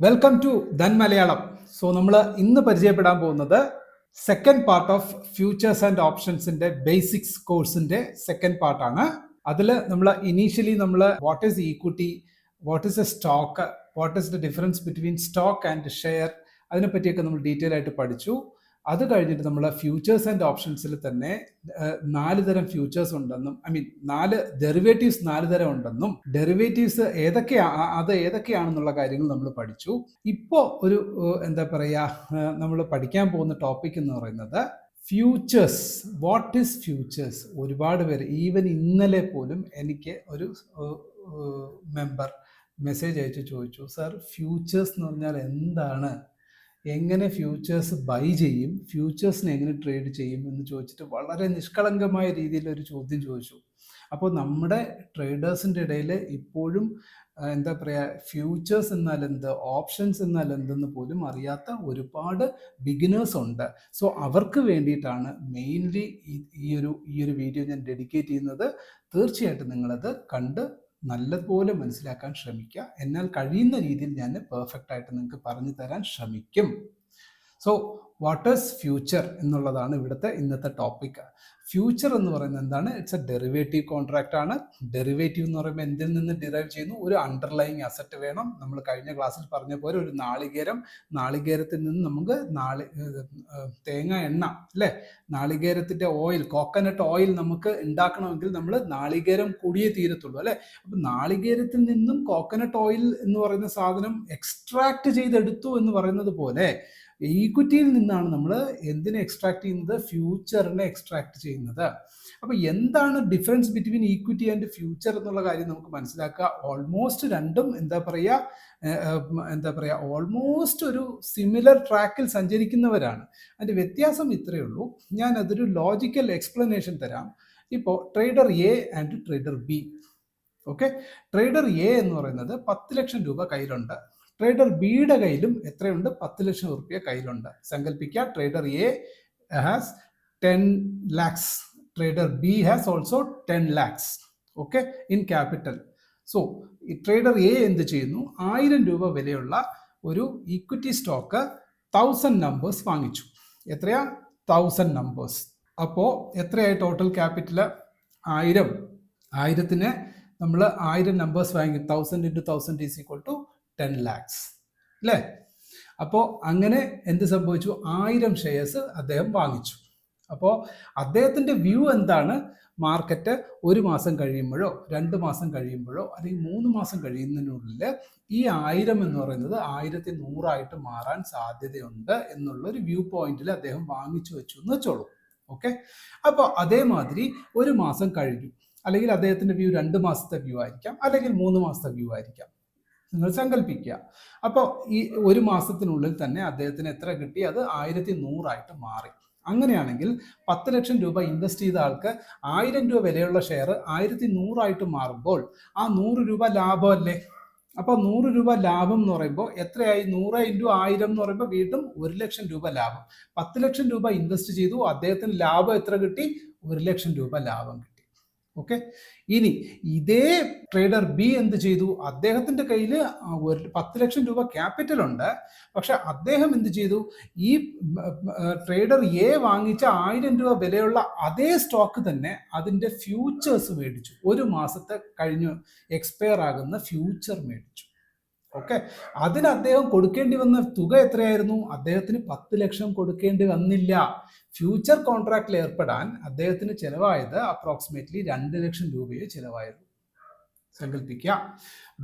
Welcome to Dhan Malayalam. So നമ്മൾ ഇന്ന് പരിചയപ്പെടാൻ പോകുന്നത് second part of futures and ഓപ്ഷൻസിന്റെ ബേസിക്സ് കോഴ്സിന്റെ സെക്കൻഡ് പാർട്ടാണ്. അതിൽ നമ്മൾ initially what is equity, what is a stock, what is the difference between stock and share, അതിനെപ്പറ്റിയൊക്കെ നമ്മൾ ഡീറ്റെയിൽ ആയിട്ട് പഠിച്ചു. അത് കഴിഞ്ഞിട്ട് നമ്മൾ ഫ്യൂച്ചേഴ്സ് ആൻഡ് ഓപ്ഷൻസിൽ തന്നെ 4 തരം ഫ്യൂച്ചേഴ്സ് ഉണ്ടെന്നും, നാല് ഡെറിവേറ്റീവ്സ് 4 തരം ഉണ്ടെന്നും, ഡെറിവേറ്റീവ്സ് ഏതൊക്കെയാണെന്നുള്ള കാര്യങ്ങൾ നമ്മൾ പഠിച്ചു. ഇപ്പോൾ ഒരു നമ്മൾ പഠിക്കാൻ പോകുന്ന ടോപ്പിക് എന്ന് പറയുന്നത് ഫ്യൂച്ചേഴ്സ്. What is futures? ഒരുപാട് പേര്, ഈവൻ ഇന്നലെ പോലും എനിക്ക് ഒരു മെമ്പർ മെസ്സേജ് അയച്ചു ചോദിച്ചു, സാർ ഫ്യൂച്ചേഴ്സ് എന്ന് പറഞ്ഞാൽ എന്താണ്, എങ്ങനെ ഫ്യൂച്ചേഴ്സ് ബൈ ചെയ്യും, ഫ്യൂച്ചേഴ്സിനെ എങ്ങനെ ട്രേഡ് ചെയ്യും എന്ന് ചോദിച്ചിട്ട് വളരെ നിഷ്കളങ്കമായ രീതിയിൽ ഒരു ചോദ്യം ചോദിച്ചു. അപ്പോൾ നമ്മുടെ ട്രേഡേഴ്സിൻ്റെ ഇടയിൽ ഇപ്പോഴും ഫ്യൂച്ചേഴ്സ് എന്നാൽ എന്ത്, ഓപ്ഷൻസ് എന്നാൽ എന്തെന്ന് പോലും അറിയാത്ത ഒരുപാട് ബിഗിനേഴ്സ് ഉണ്ട്. സോ അവർക്ക് വേണ്ടിയിട്ടാണ് മെയിൻലി ഈ ഒരു വീഡിയോ ഞാൻ ഡെഡിക്കേറ്റ് ചെയ്യുന്നത്. തീർച്ചയായിട്ടും നിങ്ങളത് കണ്ട് നല്ലതുപോലെ മനസ്സിലാക്കാൻ ശ്രമിക്കുക. എന്നാൽ കഴിയുന്ന രീതിയിൽ ഞാൻ പെർഫെക്റ്റ് ആയിട്ട് നിങ്ങൾക്ക് പറഞ്ഞു തരാൻ ശ്രമിക്കും. സോ വാട്ട് ഈസ് ഫ്യൂച്ചർ എന്നുള്ളതാണ് ഇന്നത്തെ ടോപ്പിക്. ഫ്യൂച്ചർ എന്ന് പറയുന്നത് എന്താണ്? ഇറ്റ്സ് എ ഡെറിവേറ്റീവ് കോൺട്രാക്റ്റ് ആണ്. ഡെറിവേറ്റീവ് എന്ന് പറയുമ്പോൾ എന്തിൽ നിന്ന് ഡിറൈവ് ചെയ്യുന്നു? ഒരു അണ്ടർലൈങ് അസറ്റ് വേണം. നമ്മൾ കഴിഞ്ഞ ക്ലാസ്സിൽ പറഞ്ഞ പോലെ ഒരു നാളികേരത്തിൽ നിന്ന് നമുക്ക് തേങ്ങ എണ്ണ അല്ലേ, നാളികേരത്തിന്റെ ഓയിൽ, കോക്കനട്ട് ഓയിൽ നമുക്ക് ഉണ്ടാക്കണമെങ്കിൽ നമ്മൾ നാളികേരം കൂടിയേ തീരത്തുള്ളൂ അല്ലെ. അപ്പൊ നാളികേരത്തിൽ നിന്നും കോക്കനട്ട് ഓയിൽ എന്ന് പറയുന്ന സാധനം എക്സ്ട്രാക്ട് ചെയ്തെടുത്തു എന്ന് പറയുന്നത് പോലെ ഈക്വിറ്റിയിൽ നിന്നാണ് നമ്മൾ എന്തിനെ എക്സ്ട്രാക്ട് ചെയ്യുന്നത്? ഫ്യൂച്ചറിനെ എക്സ്ട്രാക്ട് ചെയ്യുന്നത്. അപ്പൊ എന്താണ് difference between equity and future എന്നുള്ള കാര്യം നമുക്ക് മനസ്സിലാക്കുക. ഓൾമോസ്റ്റ് രണ്ടും ഓൾമോസ്റ്റ് ഒരു സിമിലർ ട്രാക്കിൽ സഞ്ചരിക്കുന്നവരാണ്. അതിന്റെ വ്യത്യാസം ഇത്രയേ ഉള്ളൂ. ഞാൻ അതൊരു ലോജിക്കൽ എക്സ്പ്ലനേഷൻ തരാം. ഇപ്പോൾ trader A and trader B. Okay, trader A എന്ന് പറയുന്നത് 10 ലക്ഷം രൂപ കയ്യിലുണ്ട്. ട്രേഡർ ബിയുടെ കയ്യിലും എത്രയുണ്ട്? 10 ലക്ഷം റുപ്യ കയ്യിലുണ്ട്. സങ്കല്പിക്കുക, trader A has 10 lakhs, trader B has also 10 lakhs, okay, in capital. So ഈ ട്രേഡർ എ എന്ത് ചെയ്യുന്നു? 1000 രൂപ വിലയുള്ള ഒരു ഈക്വിറ്റി സ്റ്റോക്ക് 1000 നമ്പേഴ്സ് വാങ്ങിച്ചു. എത്രയാ? 1000 നമ്പേഴ്സ്. അപ്പോൾ എത്രയായി ടോട്ടൽ ക്യാപിറ്റൽ? 1000. നമ്മൾ 1000 നമ്പേഴ്സ് വാങ്ങി, 1000 into 1000 is equal to 10 lakhs അല്ലേ. അപ്പോൾ അങ്ങനെ എന്ത് സംഭവിച്ചു? 1000 ഷെയർസ് അദ്ദേഹം വാങ്ങിച്ചു. അപ്പോൾ അദ്ദേഹത്തിന്റെ വ്യൂ എന്താണ്? മാർക്കറ്റ് 1 മാസം കഴിയുമ്പോഴോ 2 മാസം കഴിയുമ്പോഴോ അല്ലെങ്കിൽ 3 മാസം കഴിയുന്നതിനുള്ളിൽ ഈ 1000 എന്ന് പറയുന്നത് 1100 മാറാൻ സാധ്യതയുണ്ട് എന്നുള്ളൊരു വ്യൂ പോയിന്റിൽ അദ്ദേഹം വാങ്ങിച്ചു വെച്ചു എന്ന് വെച്ചോളൂ. ഓക്കെ, അപ്പോൾ അതേമാതിരി 1 മാസം കഴിഞ്ഞു, അല്ലെങ്കിൽ അദ്ദേഹത്തിന്റെ വ്യൂ 2 മാസത്തെ വ്യൂ ആയിരിക്കാം, അല്ലെങ്കിൽ 3 മാസത്തെ വ്യൂ ആയിരിക്കാം. നിങ്ങൾ സങ്കല്പിക്കുക. അപ്പോൾ ഈ 1 മാസത്തിനുള്ളിൽ തന്നെ അദ്ദേഹത്തിന് എത്ര കിട്ടി? അത് 1100 മാറി. അങ്ങനെയാണെങ്കിൽ 10 ലക്ഷം രൂപ ഇൻവെസ്റ്റ് ചെയ്ത ആൾക്ക് 1000 രൂപ വിലയുള്ള ഷെയർ 1100 മാറുമ്പോൾ ആ 100 രൂപ ലാഭമല്ലേ? അപ്പോൾ 100 രൂപ ലാഭം എന്ന് പറയുമ്പോൾ എത്രയായി? 100 into 1000 എന്ന് പറയുമ്പോൾ വീണ്ടും 1 ലക്ഷം രൂപ ലാഭം. 10 ലക്ഷം രൂപ ഇൻവെസ്റ്റ് ചെയ്തു, അദ്ദേഹത്തിന് ലാഭം എത്ര കിട്ടി? 1 ലക്ഷം രൂപ ലാഭം കിട്ടി. ഓക്കെ, ഇനി ഇതേ ട്രേഡർ ബി എന്ത് ചെയ്തു? അദ്ദേഹത്തിന്റെ കയ്യിൽ 10 ലക്ഷം രൂപ ക്യാപിറ്റൽ ഉണ്ട്. പക്ഷെ അദ്ദേഹം എന്ത് ചെയ്തു? ഈ ട്രേഡർ എ വാങ്ങിച്ച 1000 രൂപ വിലയുള്ള അതേ സ്റ്റോക്ക് തന്നെ അതിന്റെ ഫ്യൂച്ചേഴ്സ് മേടിച്ചു. 1 മാസത്തെ കഴിഞ്ഞ് എക്സ്പയർ ആകുന്ന ഫ്യൂച്ചർ മേടിച്ചു. ഓക്കെ, അതിന് അദ്ദേഹം കൊടുക്കേണ്ടി വന്ന തുക എത്രയായിരുന്നു? അദ്ദേഹത്തിന് 10 ലക്ഷം കൊടുക്കേണ്ടി വന്നില്ല. ഫ്യൂച്ചർ കോൺട്രാക്റ്റിൽ ഏർപ്പെടാൻ അദ്ദേഹത്തിന് ചിലവായത് അപ്രോക്സിമേറ്റ്ലി 2 ലക്ഷം രൂപയെ ചിലവായിരുന്നു. സങ്കല്പിക്കുക,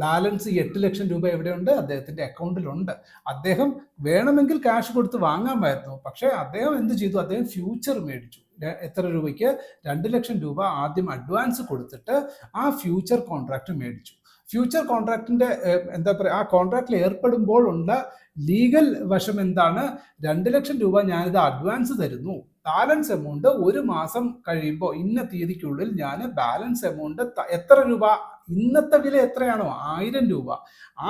ബാലൻസ് 8 ലക്ഷം രൂപ എവിടെയുണ്ട്? അദ്ദേഹത്തിന്റെ അക്കൗണ്ടിലുണ്ട്. അദ്ദേഹം വേണമെങ്കിൽ ക്യാഷ് കൊടുത്ത് വാങ്ങാമായിരുന്നു. പക്ഷേ അദ്ദേഹം എന്ത് ചെയ്തു? അദ്ദേഹം ഫ്യൂച്ചർ മേടിച്ചു. എത്ര രൂപയ്ക്ക്? 2 ലക്ഷം രൂപ ആദ്യം അഡ്വാൻസ് കൊടുത്തിട്ട് ആ ഫ്യൂച്ചർ കോൺട്രാക്ട് മേടിച്ചു. ഫ്യൂച്ചർ കോൺട്രാക്ടിന്റെ ആ കോൺട്രാക്റ്റിൽ ഏർപ്പെടുമ്പോൾ ഉള്ള ലീഗൽ വശം എന്താണ്? 2 ലക്ഷം രൂപ ഞാനിത് അഡ്വാൻസ് തരുന്നു, ബാലൻസ് എമൗണ്ട് 1 മാസം കഴിയുമ്പോൾ ഇന്ന തീയതിക്കുള്ളിൽ ഞാൻ ബാലൻസ് എമൗണ്ട് എത്ര രൂപ? ഇന്നത്തെ വില എത്രയാണോ 1000 രൂപ,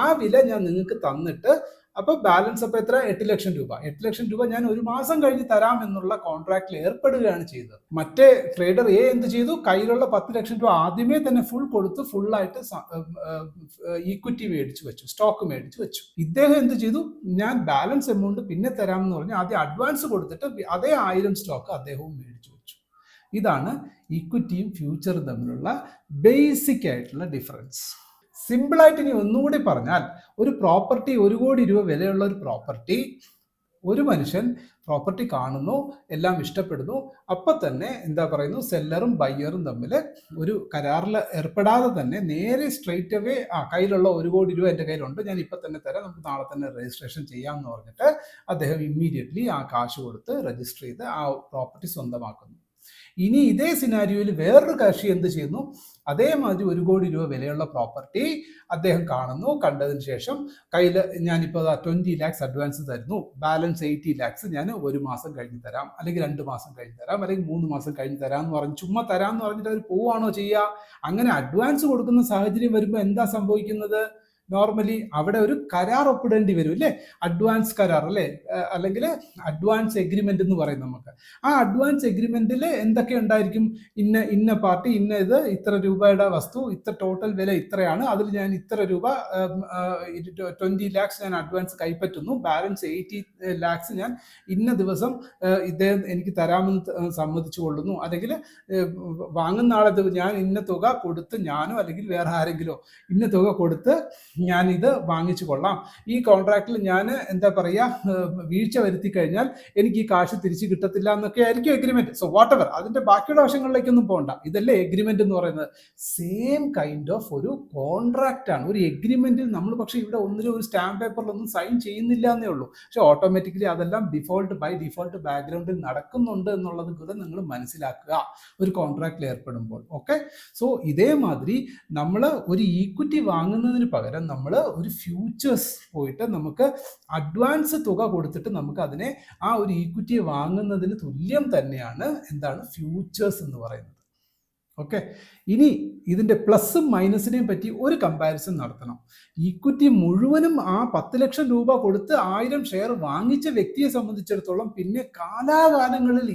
ആ വില ഞാൻ നിങ്ങൾക്ക് തന്നിട്ട് അപ്പോൾ ബാലൻസ് അപ്പോൾ എത്ര? 8 ലക്ഷം രൂപ. 8 ലക്ഷം രൂപ ഞാൻ ഒരു മാസം കഴിഞ്ഞ് തരാം എന്നുള്ള കോൺട്രാക്റ്റിൽ ഏർപ്പെടുകയാണ് ചെയ്തത്. മറ്റേ ട്രേഡർ എ എന്ത് ചെയ്തു? കയ്യിലുള്ള 10 ലക്ഷം രൂപ ആദ്യമേ തന്നെ ഫുൾ കൊടുത്ത് ഫുള്ളായിട്ട് ഈക്വിറ്റി മേടിച്ചു വെച്ചു, സ്റ്റോക്ക് മേടിച്ചു വെച്ചു. ഇദ്ദേഹം എന്ത് ചെയ്തു? ഞാൻ ബാലൻസ് എമൗണ്ട് പിന്നെ തരാം എന്ന് പറഞ്ഞ് ആദ്യം അഡ്വാൻസ് കൊടുത്തിട്ട് അതേ 1000 സ്റ്റോക്ക് അദ്ദേഹവും മേടിച്ചു വെച്ചു. ഇതാണ് ഈക്വിറ്റിയും ഫ്യൂച്ചറും തമ്മിലുള്ള ബേസിക് ആയിട്ടുള്ള ഡിഫറൻസ്. സിമ്പിളായിട്ട് ഇനി ഒന്നുകൂടി പറഞ്ഞാൽ, ഒരു പ്രോപ്പർട്ടി 1 കോടി രൂപ വിലയുള്ള ഒരു പ്രോപ്പർട്ടി, ഒരു മനുഷ്യൻ പ്രോപ്പർട്ടി കാണുന്നു, എല്ലാം ഇഷ്ടപ്പെടുന്നു, അപ്പം തന്നെ എന്താ പറയുന്നു, സെല്ലറും ബയ്യറും തമ്മിൽ ഒരു കരാറിൽ ഏർപ്പെടാതെ തന്നെ നേരെ സ്ട്രെയിറ്റ് അവേ കയ്യിലുള്ള 1 കോടി രൂപ എൻ്റെ കയ്യിലുണ്ട്, ഞാൻ ഇപ്പം തന്നെ തരാം, നമുക്ക് നാളെ തന്നെ രജിസ്ട്രേഷൻ ചെയ്യാമെന്ന് പറഞ്ഞിട്ട് അദ്ദേഹം ഇമ്മീഡിയറ്റ്ലി ആ കാശ് കൊടുത്ത് രജിസ്റ്റർ ചെയ്ത് ആ പ്രോപ്പർട്ടി സ്വന്തമാക്കുന്നു. ഇനി ഇതേ സിനാരിയോയിൽ വേറൊരു കക്ഷി എന്ത് ചെയ്യുന്നു? അതേമാതിരി 1 കോടി രൂപ വിലയുള്ള പ്രോപ്പർട്ടി അദ്ദേഹം കാണുന്നു, കണ്ടതിന് ശേഷം കയ്യിൽ ഞാനിപ്പോൾ 20 lakhs അഡ്വാൻസ് തരുന്നു, ബാലൻസ് 80 lakhs ഞാൻ 1 മാസം കഴിഞ്ഞ് തരാം, അല്ലെങ്കിൽ 2 മാസം കഴിഞ്ഞ് തരാം, അല്ലെങ്കിൽ 3 മാസം കഴിഞ്ഞ് തരാം എന്ന് പറഞ്ഞ് ചുമ്മാ തരാമെന്ന് പറഞ്ഞിട്ട് അവർ പോവുകയാണോ ചെയ്യുക? അങ്ങനെ അഡ്വാൻസ് കൊടുക്കുന്ന സാഹചര്യം വരുമ്പോൾ എന്താ സംഭവിക്കുന്നത്? നോർമലി അവിടെ ഒരു കരാർ ഒപ്പിടേണ്ടി വരും അല്ലേ? അഡ്വാൻസ് കരാർ അല്ലേ, അല്ലെങ്കിൽ അഡ്വാൻസ് എഗ്രിമെന്റ് എന്ന് പറയും നമുക്ക്. ആ അഡ്വാൻസ് എഗ്രിമെന്റിൽ എന്തൊക്കെ ഉണ്ടായിരിക്കും? ഇന്ന പാർട്ടി ഇത്ര രൂപയുടെ വസ്തു, ഇത്ര ടോട്ടൽ വില ഇത്രയാണ്, അതിൽ ഞാൻ ഇത്ര രൂപ 20 lakhs ഞാൻ അഡ്വാൻസ് കൈപ്പറ്റുന്നു, ബാലൻസ് 80 lakhs ഞാൻ ഇന്ന ദിവസം ഇദ്ദേഹം എനിക്ക് തരാമെന്ന് സമ്മതിച്ചു കൊള്ളുന്നു, അല്ലെങ്കിൽ വാങ്ങുന്ന ആളെ ഞാൻ ഇന്ന തുക കൊടുത്ത്, ഞാനോ അല്ലെങ്കിൽ വേറെ ആരെങ്കിലോ ഇന്ന തുക കൊടുത്ത് ഞാനിത് വാങ്ങിച്ചു കൊള്ളാം, ഈ കോൺട്രാക്റ്റിൽ ഞാൻ എന്താ പറയുക വീഴ്ച വരുത്തി കഴിഞ്ഞാൽ എനിക്ക് ഈ കാശ് തിരിച്ചു കിട്ടത്തില്ല എന്നൊക്കെ ആയിരിക്കും എഗ്രിമെന്റ്. സോ വാട്ട് എവർ, അതിന്റെ ബാക്കിയുള്ള വശങ്ങളിലേക്കൊന്നും പോകണ്ട, ഇതല്ലേ എഗ്രിമെന്റ് എന്ന് പറയുന്നത്. സെയിം കൈൻഡ് ഓഫ് ഒരു കോൺട്രാക്റ്റ് ആണ്, ഒരു എഗ്രിമെന്റിൽ നമ്മൾ പക്ഷേ ഇവിടെ ഒന്നിലും ഒരു സ്റ്റാമ്പ് പേപ്പറിലൊന്നും സൈൻ ചെയ്യുന്നില്ല എന്നേ ഉള്ളൂ. പക്ഷെ ഓട്ടോമാറ്റിക്കലി അതെല്ലാം ബൈ ഡിഫോൾട്ട് ബാക്ക്ഗ്രൗണ്ടിൽ നടക്കുന്നുണ്ട് എന്നുള്ളത് കൂടെ നിങ്ങൾ മനസ്സിലാക്കുക ഒരു കോൺട്രാക്റ്റിൽ ഏർപ്പെടുമ്പോൾ. ഓക്കെ, സോ ഇതേമാതിരി നമ്മൾ ഒരു ഈക്വിറ്റി വാങ്ങുന്നതിന് പകരം നമ്മൾ ഒരു ഫ്യൂച്ചേഴ്സ് പോയിട്ട് നമുക്ക് അഡ്വാൻസ് തുക കൊടുത്തിട്ട് നമുക്ക് അതിനെ ആ ഒരു ഈക്വിറ്റി വാങ്ങുന്നതിന് തുല്യം തന്നെയാണ് എന്താണ് ഫ്യൂച്ചേഴ്സ് എന്ന് പറയുന്നത്. ഓക്കെ, ഇനി ഇതിന്റെ പ്ലസും മൈനസിനെയും പറ്റി ഒരു കമ്പാരിസൺ നടത്തണം. ഈക്വിറ്റി മുഴുവനും ആ 10 ലക്ഷം രൂപ കൊടുത്ത് 1000 ഷെയർ വാങ്ങിച്ച വ്യക്തിയെ സംബന്ധിച്ചിടത്തോളം പിന്നെ കാലാകാലങ്ങളിൽ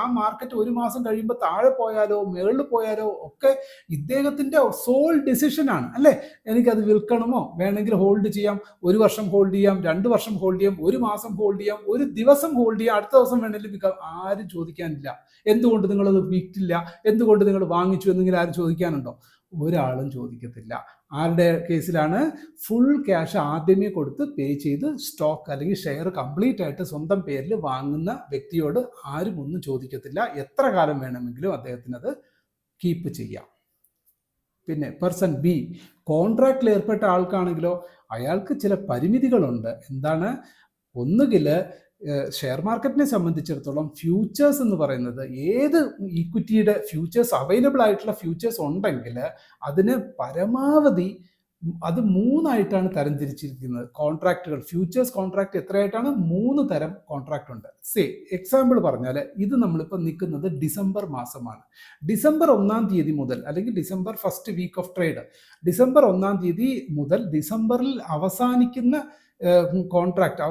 ആ മാർക്കറ്റ് 1 മാസം കഴിയുമ്പോൾ താഴെ പോയാലോ മുകളിൽ പോയാലോ ഒക്കെ ഇദ്ദേഹത്തിന്റെ സോൾ ഡിസിഷൻ ആണ് അല്ലേ? എനിക്കത് വിൽക്കണമോ, വേണമെങ്കിൽ ഹോൾഡ് ചെയ്യാം, 1 വർഷം ഹോൾഡ് ചെയ്യാം, 2 വർഷം ഹോൾഡ് ചെയ്യാം, 1 മാസം ഹോൾഡ് ചെയ്യാം, 1 ദിവസം ഹോൾഡ് ചെയ്യാം, അടുത്ത ദിവസം വേണമെങ്കിലും വിൽക്കാം, ആരും ചോദിക്കാനില്ല. എന്തുകൊണ്ട് നിങ്ങളത് വിറ്റില്ല, എന്തുകൊണ്ട് നിങ്ങൾ വാങ്ങിച്ചു എന്നെങ്കിലും ആരും ചോദിക്കാനുണ്ടോ? ഒരാളും ചോദിക്കത്തില്ല. ആരുടെ കേസിലാണ്? ഫുൾ ക്യാഷ് ആദ്യമേ കൊടുത്ത് പേ ചെയ്ത് സ്റ്റോക്ക് അല്ലെങ്കിൽ ഷെയർ കംപ്ലീറ്റ് ആയിട്ട് സ്വന്തം പേരിൽ വാങ്ങുന്ന വ്യക്തിയോട് ആരും ഒന്നും ചോദിക്കത്തില്ല. എത്ര കാലം വേണമെങ്കിലും അദ്ദേഹത്തിന് അത് കീപ്പ് ചെയ്യാം. പിന്നെ പേഴ്സൺ ബി, കോൺട്രാക്റ്റിൽ ഏർപ്പെട്ട ആൾക്കാണെങ്കിലോ അയാൾക്ക് ചില പരിമിതികളുണ്ട്. എന്താണ്? ഒന്നുകിൽ ഷെയർ മാർക്കറ്റിനെ സംബന്ധിച്ചിടത്തോളം ഫ്യൂച്ചേഴ്സ് എന്ന് പറയുന്നത് ഏത് ഈക്വിറ്റിയുടെ ഫ്യൂച്ചേഴ്സ് അവൈലബിൾ ആയിട്ടുള്ള ഫ്യൂച്ചേഴ്സ് ഉണ്ടെങ്കിൽ അതിന് പരമാവധി അത് 3 ആയിട്ടാണ് തരംതിരിച്ചിരിക്കുന്നത് കോൺട്രാക്റ്റുകൾ. Futures contract എത്രയായിട്ടാണ്? 3 തരം കോൺട്രാക്ട് ഉണ്ട്. എക്സാമ്പിൾ പറഞ്ഞാൽ ഇത് നമ്മളിപ്പോൾ നിൽക്കുന്നത് ഡിസംബർ മാസമാണ്. ഡിസംബർ 1-ാം തീയതി മുതൽ അല്ലെങ്കിൽ December first week of trade, ഡിസംബർ 1-ാം തീയതി മുതൽ ഡിസംബറിൽ അവസാനിക്കുന്ന കോൺട്രാക്ട്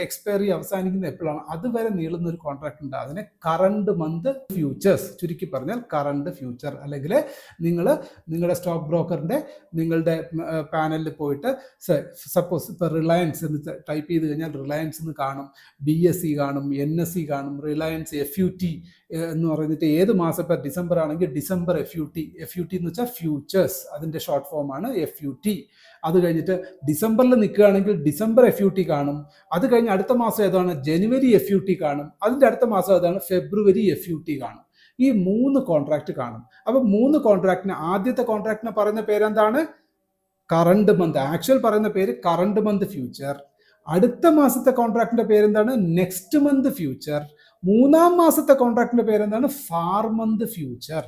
എക്സ്പയറി അവസാനിക്കുന്ന എപ്പോഴാണ് അതുവരെ നീളുന്ന ഒരു കോൺട്രാക്ട് ഉണ്ട്. അതിനെ കറണ്ട് മന്ത് ഫ്യൂച്ചേഴ്സ്, ചുരുക്കി പറഞ്ഞാൽ കറണ്ട് ഫ്യൂച്ചർ. അല്ലെങ്കിൽ നിങ്ങളുടെ സ്റ്റോക്ക് ബ്രോക്കറിന്റെ നിങ്ങളുടെ പാനലിൽ പോയിട്ട് സപ്പോസ് ഇപ്പോൾ റിലയൻസ് എന്ന് ടൈപ്പ് ചെയ്ത് കഴിഞ്ഞാൽ റിലയൻസ് എന്ന് കാണും, BSE കാണും, NSE കാണും, റിലയൻസ് FUT എന്ന് പറഞ്ഞിട്ട് ഏത് മാസം ഇപ്പോൾ ഡിസംബർ ആണെങ്കിൽ ഡിസംബർ FUT എന്ന് വെച്ചാൽ ഫ്യൂച്ചേഴ്സ്, അതിൻ്റെ ഷോർട്ട് ഫോമാണ് FUT. അത് കഴിഞ്ഞിട്ട് ഡിസംബറിൽ നിൽക്കുകയാണെങ്കിൽ ഡിസംബർ FUT കാണും. അത് കഴിഞ്ഞ് അടുത്ത മാസം ഏതാണ്? ജനുവരി FUT കാണും. അതിൻ്റെ അടുത്ത മാസം ഏതാണ്? ഫെബ്രുവരി FUT കാണും. ഈ 3 കോൺട്രാക്ട് കാണും. അപ്പം 3 കോൺട്രാക്റ്റിന് ആദ്യത്തെ കോൺട്രാക്റ്റിനെ പറയുന്ന പേരെന്താണ്? Current month. ആക്ച്വൽ പറയുന്ന പേര് കറണ്ട് മന്ത് ഫ്യൂച്ചർ. അടുത്ത മാസത്തെ കോൺട്രാക്റ്റിന്റെ പേരെന്താണ്? Next month future. 3-ാം മാസത്തെ കോൺട്രാക്റ്റിന്റെ പേരെന്താണ്? Far month future.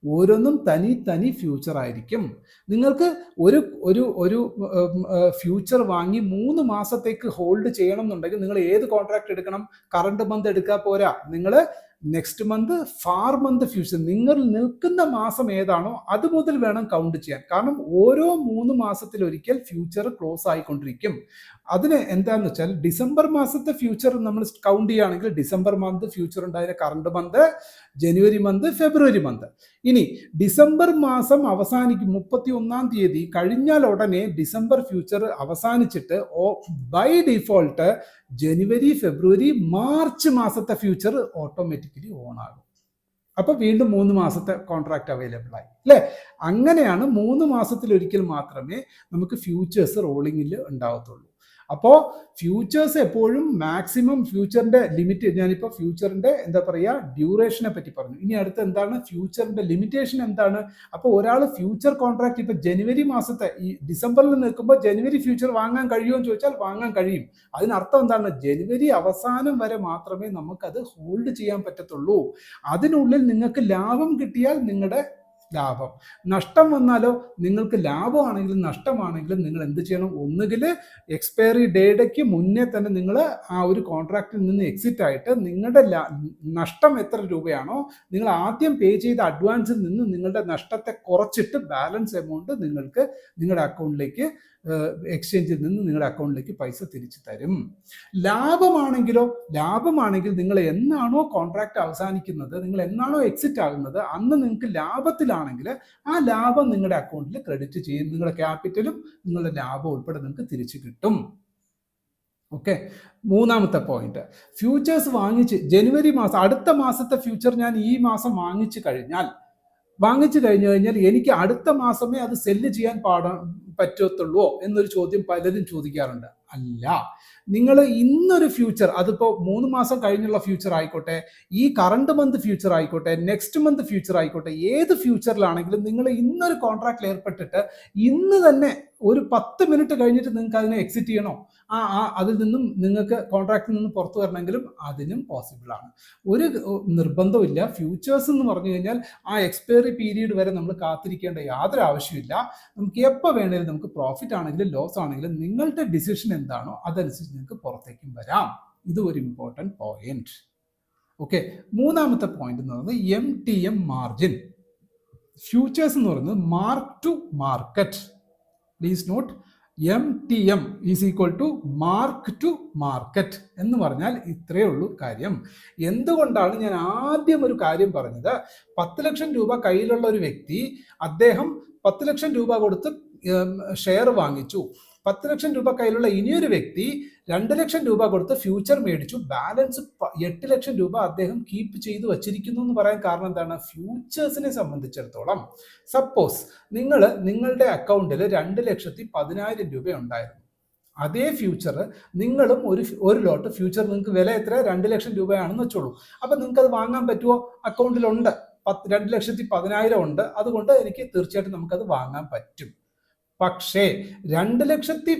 ഓരോന്നും തനി ഫ്യൂച്ചർ ആയിരിക്കും. നിങ്ങൾക്ക് ഒരു ഫ്യൂച്ചർ വാങ്ങി 3 മാസത്തേക്ക് ഹോൾഡ് ചെയ്യണം എന്നുണ്ടെങ്കിൽ നിങ്ങൾ ഏത് കോൺട്രാക്ട് എടുക്കണം? കറണ്ട് മന്ത് എടുക്കാൻ പോരാ, നിങ്ങൾ next month, far month future. നിങ്ങൾ നിൽക്കുന്ന മാസം ഏതാണോ അത് മുതൽ വേണം കൗണ്ട് ചെയ്യാൻ. കാരണം ഓരോ 3 മാസത്തിലൊരിക്കൽ ഫ്യൂച്ചർ ക്ലോസ് ആയിക്കൊണ്ടിരിക്കും. അതിന് എന്താന്ന് വെച്ചാൽ ഡിസംബർ മാസത്തെ ഫ്യൂച്ചർ നമ്മൾ കൗണ്ട് ചെയ്യുകയാണെങ്കിൽ ഡിസംബർ മന്ത് ഫ്യൂച്ചർ ഉണ്ടായ current month, January month, February month. ഇനി ഡിസംബർ മാസം അവസാനിക്കും 31-ാം തീയതി കഴിഞ്ഞാൽ ഉടനെ ഡിസംബർ ഫ്യൂച്ചർ അവസാനിച്ചിട്ട് by default January, February, March മാസത്തെ ഫ്യൂച്ചർ ഓട്ടോമാറ്റിക്കലി ഓൺ ആകും. അപ്പൊ വീണ്ടും 3 മാസത്തെ കോൺട്രാക്ട് അവൈലബിൾ ആയി അല്ലേ? അങ്ങനെയാണ് 3 മാസത്തിലൊരിക്കൽ മാത്രമേ നമുക്ക് ഫ്യൂച്ചേഴ്സ് റോളിങ്ങിൽ ഉണ്ടാവത്തുള്ളൂ. അപ്പോൾ ഫ്യൂച്ചേഴ്സ് എപ്പോഴും മാക്സിമം ഫ്യൂച്ചറിന്റെ ലിമിറ്റ്, ഞാനിപ്പോൾ ഫ്യൂച്ചറിന്റെ എന്താ പറയുക ഡ്യൂറേഷനെ പറ്റി പറഞ്ഞു. ഇനി അടുത്ത് എന്താണ് ഫ്യൂച്ചറിന്റെ ലിമിറ്റേഷൻ എന്താണ്? അപ്പോൾ ഒരാൾ ഫ്യൂച്ചർ കോൺട്രാക്ട് ഇപ്പൊ ജനുവരി മാസത്തെ ഈ ഡിസംബറിൽ നിൽക്കുമ്പോൾ ജനുവരി ഫ്യൂച്ചർ വാങ്ങാൻ കഴിയുമോ എന്ന് ചോദിച്ചാൽ വാങ്ങാൻ കഴിയും. അതിനർത്ഥം എന്താണ്? ജനുവരി അവസാനം വരെ മാത്രമേ നമുക്കത് ഹോൾഡ് ചെയ്യാൻ പറ്റത്തുള്ളൂ. അതിനുള്ളിൽ നിങ്ങൾക്ക് ലാഭം കിട്ടിയാൽ നിങ്ങളുടെ ലാഭം, നഷ്ടം വന്നാലോ നിങ്ങൾക്ക് ലാഭമാണെങ്കിലും നഷ്ടമാണെങ്കിലും നിങ്ങൾ എന്ത് ചെയ്യണം? ഒന്നുകിൽ എക്സ്പയറി ഡേറ്റയ്ക്ക് മുന്നേ തന്നെ നിങ്ങൾ ആ ഒരു കോൺട്രാക്റ്റിൽ നിന്ന് എക്സിറ്റ് ആയിട്ട് നിങ്ങളുടെ നഷ്ടം എത്ര രൂപയാണോ നിങ്ങൾ ആദ്യം പേ ചെയ്ത അഡ്വാൻസിൽ നിന്ന് നിങ്ങളുടെ നഷ്ടത്തെ കുറച്ചിട്ട് ബാലൻസ് എമൗണ്ട് നിങ്ങൾക്ക് നിങ്ങളുടെ അക്കൗണ്ടിലേക്ക് എക്സ്ചേഞ്ചിൽ നിന്ന് നിങ്ങളുടെ അക്കൗണ്ടിലേക്ക് പൈസ തിരിച്ചു തരും. ലാഭമാണെങ്കിൽ നിങ്ങൾ എന്നാണോ കോൺട്രാക്ട് അവസാനിക്കുന്നത്, നിങ്ങൾ എന്നാണോ എക്സിറ്റ് ആകുന്നത്, അന്ന് നിങ്ങൾക്ക് ലാഭത്തിലാണെങ്കിൽ ആ ലാഭം നിങ്ങളുടെ അക്കൗണ്ടിൽ ക്രെഡിറ്റ് ചെയ്യും. നിങ്ങളുടെ ക്യാപിറ്റലും നിങ്ങളുടെ ലാഭം ഉൾപ്പെടെ നിങ്ങൾക്ക് തിരിച്ചു കിട്ടും. ഓക്കെ, മൂന്നാമത്തെ പോയിന്റ്, ഫ്യൂച്ചേഴ്സ് വാങ്ങിച്ച് ജനുവരി മാസം അടുത്ത മാസത്തെ ഫ്യൂച്ചർ ഞാൻ ഈ മാസം വാങ്ങിച്ചു കഴിഞ്ഞു കഴിഞ്ഞാൽ എനിക്ക് അടുത്ത മാസമേ അത് സെല്ല് ചെയ്യാൻ പറ്റത്തുള്ളൂ എന്നൊരു ചോദ്യം പലരും ചോദിക്കാറുണ്ട്. അല്ല, നിങ്ങൾ ഇന്നൊരു ഫ്യൂച്ചർ, അതിപ്പോ 3 മാസം കഴിഞ്ഞുള്ള ഫ്യൂച്ചർ ആയിക്കോട്ടെ, ഈ കറണ്ട് മന്ത് ഫ്യൂച്ചർ ആയിക്കോട്ടെ, നെക്സ്റ്റ് മന്ത് ഫ്യൂച്ചർ ആയിക്കോട്ടെ, ഏത് ഫ്യൂച്ചറിലാണെങ്കിലും നിങ്ങൾ ഇന്നൊരു കോൺട്രാക്റ്റിൽ ഏർപ്പെട്ടിട്ട് ഇന്ന് തന്നെ ഒരു 10 മിനിറ്റ് കഴിഞ്ഞിട്ട് നിങ്ങൾക്ക് അതിനെ എക്സിറ്റ് ചെയ്യണോ, അതിൽ നിന്നും നിങ്ങൾക്ക് കോൺട്രാക്റ്റിൽ നിന്ന് പുറത്തു വരണമെങ്കിലും അതിനും പോസിബിൾ ആണ്. ഒരു നിർബന്ധമില്ല. ഫ്യൂച്ചേഴ്സ് എന്ന് പറഞ്ഞു കഴിഞ്ഞാൽ ആ എക്സ്പയറി പീരീഡ് വരെ നമ്മൾ കാത്തിരിക്കേണ്ട യാതൊരു ആവശ്യമില്ല. നമുക്ക് എപ്പോൾ വേണേലും നമുക്ക് പ്രോഫിറ്റ് ആണെങ്കിലും ലോസ് ആണെങ്കിലും നിങ്ങളുടെ ഡിസിഷൻ എന്താണോ അതനുസരിച്ച് നിങ്ങൾക്ക് പുറത്തേക്കും വരാം. ഇത് ഒരു ഇമ്പോർട്ടൻറ്റ് പോയിന്റ്. ഓക്കെ, മൂന്നാമത്തെ പോയിന്റ് എന്ന് പറയുന്നത് MTM മാർജിൻ. ഫ്യൂച്ചേഴ്സ് എന്ന് പറയുന്നത് mark to market. Please note, MTM is equal to mark to market എന്ന് പറഞ്ഞാൽ ഇത്രയേ ഉള്ളൂ കാര്യം. എന്തുകൊണ്ടാണ് ഞാൻ ആദ്യം ഒരു കാര്യം പറഞ്ഞത്? 10 ലക്ഷം രൂപ കയ്യിലുള്ള ഒരു വ്യക്തി, അദ്ദേഹം 10 ലക്ഷം രൂപ കൊടുത്ത് ഷെയർ വാങ്ങിച്ചു. 10 ലക്ഷം രൂപ കയ്യിലുള്ള ഇനിയൊരു വ്യക്തി 2 ലക്ഷം രൂപ കൊടുത്ത് ഫ്യൂച്ചർ മേടിച്ചു. ബാലൻസ് 8 ലക്ഷം രൂപ അദ്ദേഹം കീപ്പ് ചെയ്ത് വച്ചിരിക്കുന്നു എന്ന് പറയാൻ കാരണം എന്താണ്? ഫ്യൂച്ചേഴ്സിനെ സംബന്ധിച്ചിടത്തോളം സപ്പോസ് നിങ്ങളുടെ അക്കൗണ്ടിൽ 2,10,000 രൂപ ഉണ്ടായിരുന്നു. അതേ ഫ്യൂച്ചർ നിങ്ങളും ഒരു ലോട്ട് ഫ്യൂച്ചർ, നിങ്ങൾക്ക് വില എത്ര? 2 ലക്ഷം രൂപയാണെന്ന് വെച്ചോളൂ. അപ്പൊ നിങ്ങൾക്ക് അത് വാങ്ങാൻ പറ്റുമോ? അക്കൗണ്ടിലുണ്ട് 2,10,000 ഉണ്ട്, അതുകൊണ്ട് എനിക്ക് തീർച്ചയായിട്ടും നമുക്കത് വാങ്ങാൻ പറ്റും. പക്ഷേ 2 ലക്ഷത്തിൽ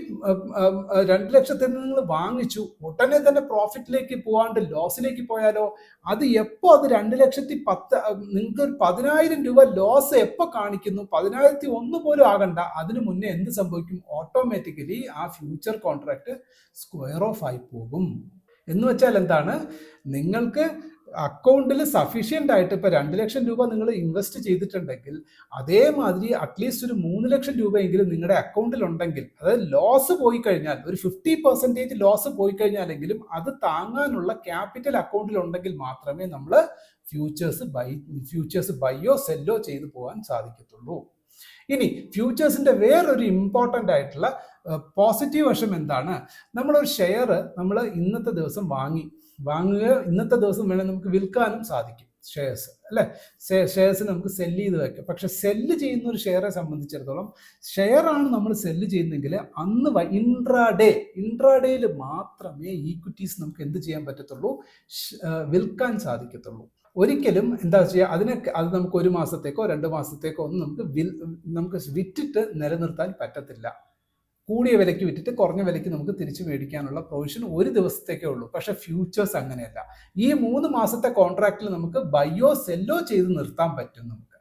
നിങ്ങൾ വാങ്ങിച്ചു, ഉടനെ തന്നെ പ്രോഫിറ്റിലേക്ക് പോവാണ്ട് ലോസിലേക്ക് പോയാലോ? അത് എപ്പോ അത് 2,10,000 നിങ്ങൾക്ക് 10,000 രൂപ ലോസ് എപ്പോ കാണിക്കുന്നു? 10,001 പോലും ആകണ്ട, അതിനു മുന്നേ എന്ത് സംഭവിക്കും? ഓട്ടോമാറ്റിക്കലി ആ ഫ്യൂച്ചർ കോൺട്രാക്ട് സ്ക്വയർ ഓഫ് ആയി പോകും. എന്ന് വെച്ചാൽ എന്താണ്? നിങ്ങൾക്ക് അക്കൗണ്ടിൽ സഫീഷ്യൻ്റ് ആയിട്ട് ഇപ്പോൾ 2 ലക്ഷം രൂപ നിങ്ങൾ ഇൻവെസ്റ്റ് ചെയ്തിട്ടുണ്ടെങ്കിൽ അതേമാതിരി അറ്റ്ലീസ്റ്റ് ഒരു 3 ലക്ഷം രൂപയെങ്കിലും നിങ്ങളുടെ അക്കൗണ്ടിൽ ഉണ്ടെങ്കിൽ, അതായത് ലോസ് പോയി കഴിഞ്ഞാൽ ഒരു 50% ലോസ് പോയി കഴിഞ്ഞാലെങ്കിലും അത് താങ്ങാനുള്ള ക്യാപിറ്റൽ അക്കൗണ്ടിൽ ഉണ്ടെങ്കിൽ മാത്രമേ നമ്മൾ ഫ്യൂച്ചേഴ്സ് ബൈയോ സെല്ലോ ചെയ്തു പോകാൻ സാധിക്കത്തുള്ളൂ. ഇനി ഫ്യൂച്ചേഴ്സിന്റെ വേറൊരു ഇമ്പോർട്ടൻ്റ് ആയിട്ടുള്ള പോസിറ്റീവ് വശം എന്താണ്? നമ്മളൊരു ഷെയർ നമ്മൾ ഇന്നത്തെ ദിവസം വാങ്ങുക, ഇന്നത്തെ ദിവസം വേണമെങ്കിൽ നമുക്ക് വിൽക്കാനും സാധിക്കും ഷെയർസ്, അല്ലെ? ഷെയർസ് നമുക്ക് സെല്ല് ചെയ്ത് വെക്കാം. പക്ഷെ സെല്ല് ചെയ്യുന്ന ഒരു ഷെയറെ സംബന്ധിച്ചിടത്തോളം, ഷെയർ ആണ് നമ്മൾ സെല്ല് ചെയ്യുന്നെങ്കിൽ അന്ന് ഇൻട്രാഡേയിൽ മാത്രമേ ഈക്വിറ്റീസ് നമുക്ക് എന്ത് ചെയ്യാൻ പറ്റത്തുള്ളൂ? വിൽക്കാൻ സാധിക്കത്തുള്ളൂ. ഒരിക്കലും എന്താ ചെയ്യുക, അത് നമുക്ക് 1 മാസത്തേക്കോ 2 മാസത്തേക്കോ ഒന്നും നമുക്ക് വിറ്റിട്ട് നിലനിർത്താൻ പറ്റത്തില്ല. കൂടിയ വിലയ്ക്ക് വിറ്റിട്ട് കുറഞ്ഞ വിലയ്ക്ക് നമുക്ക് തിരിച്ചു മേടിക്കാനുള്ള പ്രൊവിഷൻ 1 ദിവസത്തേക്കേ ഉള്ളൂ. പക്ഷെ ഫ്യൂച്ചേഴ്സ് അങ്ങനെയല്ല. ഈ 3 മാസത്തെ കോൺട്രാക്റ്റിൽ നമുക്ക് ബൈയോ സെല്ലോ ചെയ്ത് നിർത്താൻ പറ്റും നമുക്ക്.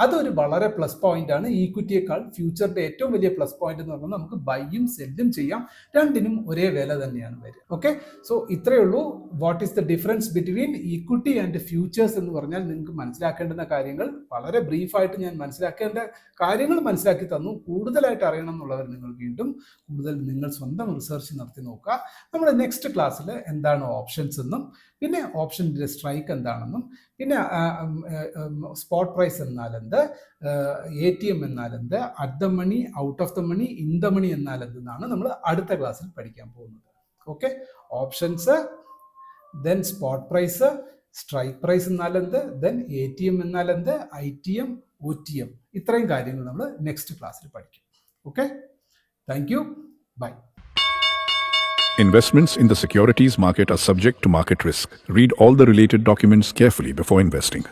അതൊരു വളരെ പ്ലസ് പോയിന്റ് ആണ്. ഈക്വിറ്റിയേക്കാൾ ഫ്യൂച്ചറിന്റെ ഏറ്റവും വലിയ പ്ലസ് പോയിന്റ് എന്ന് പറഞ്ഞാൽ നമുക്ക് ബൈയും സെല്ലും ചെയ്യാം, രണ്ടിനും ഒരേ വില തന്നെയാണ് വരിക. ഓക്കെ, സോ ഇത്രയേ ഉള്ളൂ. What is the difference between equity and futures എന്ന് പറഞ്ഞാൽ നിങ്ങൾക്ക് മനസ്സിലാക്കേണ്ടുന്ന കാര്യങ്ങൾ വളരെ ബ്രീഫായിട്ട് ഞാൻ മനസ്സിലാക്കേണ്ട കാര്യങ്ങൾ മനസ്സിലാക്കി തന്നു. കൂടുതലായിട്ട് അറിയണം എന്നുള്ളവർ നിങ്ങൾ വീണ്ടും കൂടുതൽ നിങ്ങൾ സ്വന്തം റിസർച്ച് നടത്തി നോക്കുക. നമ്മുടെ നെക്സ്റ്റ് ക്ലാസ്സിൽ എന്താണ് ഓപ്ഷൻസ് എന്നും പിന്നെ ഓപ്ഷൻ്റെ സ്ട്രൈക്ക് എന്താണെന്നും പിന്നെ സ്പോട്ട് പ്രൈസ് എന്നാൽ എന്ത്, ATM എന്നാൽ എന്ത്, at the money, out of the money, in the money എന്നാൽ എന്തെന്നാണ് നമ്മൾ അടുത്ത ക്ലാസ്സിൽ പഠിക്കാൻ പോകുന്നത്. Okay, options, then spot price, strike price എന്നാൽ എന്ത്, ദെൻ ATM എന്നാൽ എന്ത്, ITM, OTM, ഇത്രയും കാര്യങ്ങൾ നമ്മൾ നെക്സ്റ്റ് ക്ലാസ്സിൽ പഠിക്കും. Okay, thank you, bye. Investments in the securities market are subject to market risk. Read all the related documents carefully before investing.